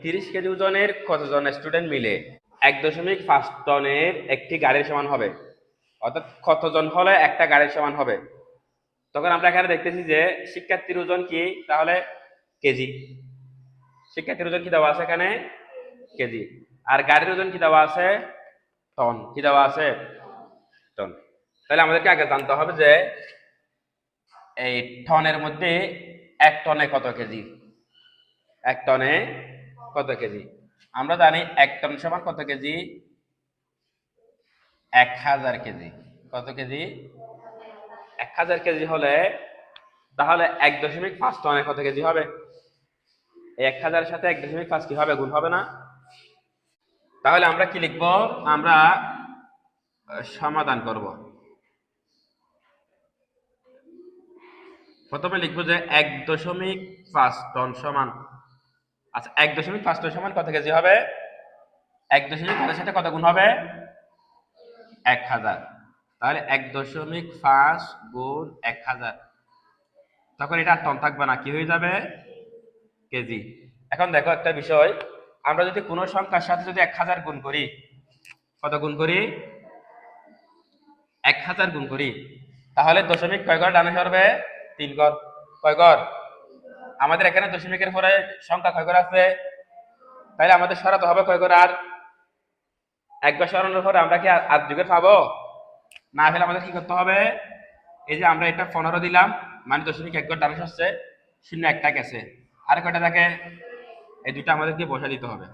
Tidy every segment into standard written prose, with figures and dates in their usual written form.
30 KG ওজনের কতজন student মিলে 1.5 টনের একটি গাড়ির সমান হবে, অর্থাৎ কতজন হলে একটা গাড়ির সমান হবে। তখন আমরা এখানে দেখতেছি যে শিক্ষার্থীর ওজন কি, তাহলে কেজি। শিক্ষার্থীর ওজন কি দেওয়া আছে এখানে, কেজি। আর গাড়ির ওজন কি দেওয়া আছে, টন। কি দেওয়া আছে, টন। তাহলে আমাদেরকে আগে জানতে হবে যে এই টনের মধ্যে 1 টনে কত কেজি। 1 টনে কত কেজি? আমরা জানি 1 টন সমান কত কেজি, 1000 কেজি। কত কেজি, 1000 কেজি হলে তাহলে 1.5 টনে কত কেজি হবে? এই 1000 সাথে 1.5 কি হবে, গুণ হবে না? তাহলে আমরা কি লিখবো, আমরা সমাধান করব। প্রথমে লিখবো যে 1.5 টন সমান, আচ্ছা 1.5 টন সমান কত কেজি হবে? 1.5 সাথে কত গুণ হবে, 1000। তাহলে 1.5 গুণ 1000, তখন এটা টন থাকবে না, কি হয়ে যাবে, কেজি। এখন দেখো একটা বিষয়, আমরা যদি কোনো সংখ্যার সাথে যদি 1000 গুণ করি, কত গুণ করি, 1000 গুণ করি, তাহলে দশমিক কয় ঘর ডানে সরবে, 3 ঘর। কয় ঘর? আমাদের এখানে দশমিকের পরে সংখ্যা কয় ঘর আছে, তাহলে আমাদের সরাতে হবে কয় ঘর, আর একবার সরানোর পরে আমরা কি আর যুগের পাবো না? ফেলে আমাদের কি করতে হবে, এই যে আমরা এটা 15 দিলাম, মানে দশমিক 1 ঘর ডানে সরছে, 0 একটা গেছে, আর কয়টা থাকে, এই দুটো আমাদেরকে বসা দিতে হবে।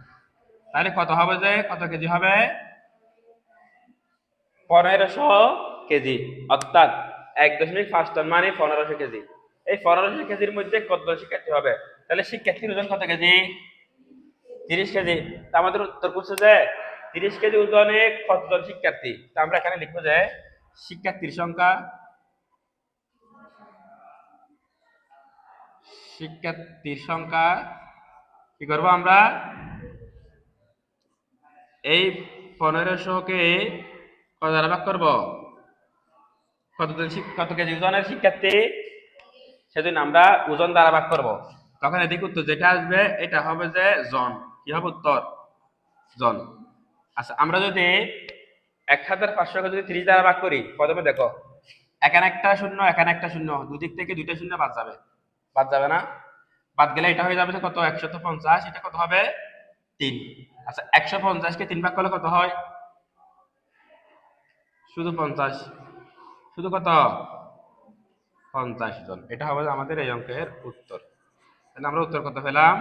তাহলে কত হবে, যে কত কেজি হবে, 1500 কেজি। অর্থাৎ 1.5 টন মানে 1500 কেজি। এই 1500 কেজির মধ্যে কতজন শিক্ষার্থী হবে? তাহলে শিক্ষার্থীর ওজন কত কেজি, 30 কেজি। তা আমাদের উত্তর করছে যে 30 কেজি ওজনে কতজন শিক্ষার্থী। তা আমরা এখানে লিখবো যে শিক্ষার্থীর সংখ্যা, শিক্ষার্থীর সংখ্যা কি করবো আমরা, এই 1500-কে কত দ্বারা ভাগ করবো, কত কেজি ওজনের শিক্ষার্থী, সেদিন আমরা ওজন দ্বারা ভাগ করব। তখন এদিকে উত্তর যেটা আসবে এটা হবে যে জন। কি হবে উত্তর, জন। আচ্ছা আমরা যদি 1500 কে যদি 30 দ্বারা ভাগ করি, প্রথমে দেখো এখানে একটা শূন্য, এখানে একটা শূন্য, দুদিক থেকে দুইটা শূন্য বাদ যাবে, বাদ যাবে না? বাদ গেলে এটা হয়ে যাবে কত, 150। এটা কত হবে, 3। আচ্ছা 150-কে 3 ভাগ করলে কত হয়, শুধু 50, শুধু কত, 50 জন। এটা হবে আমাদের এই অঙ্কের উত্তর। তাহলে আমরা উত্তর কত পেলাম,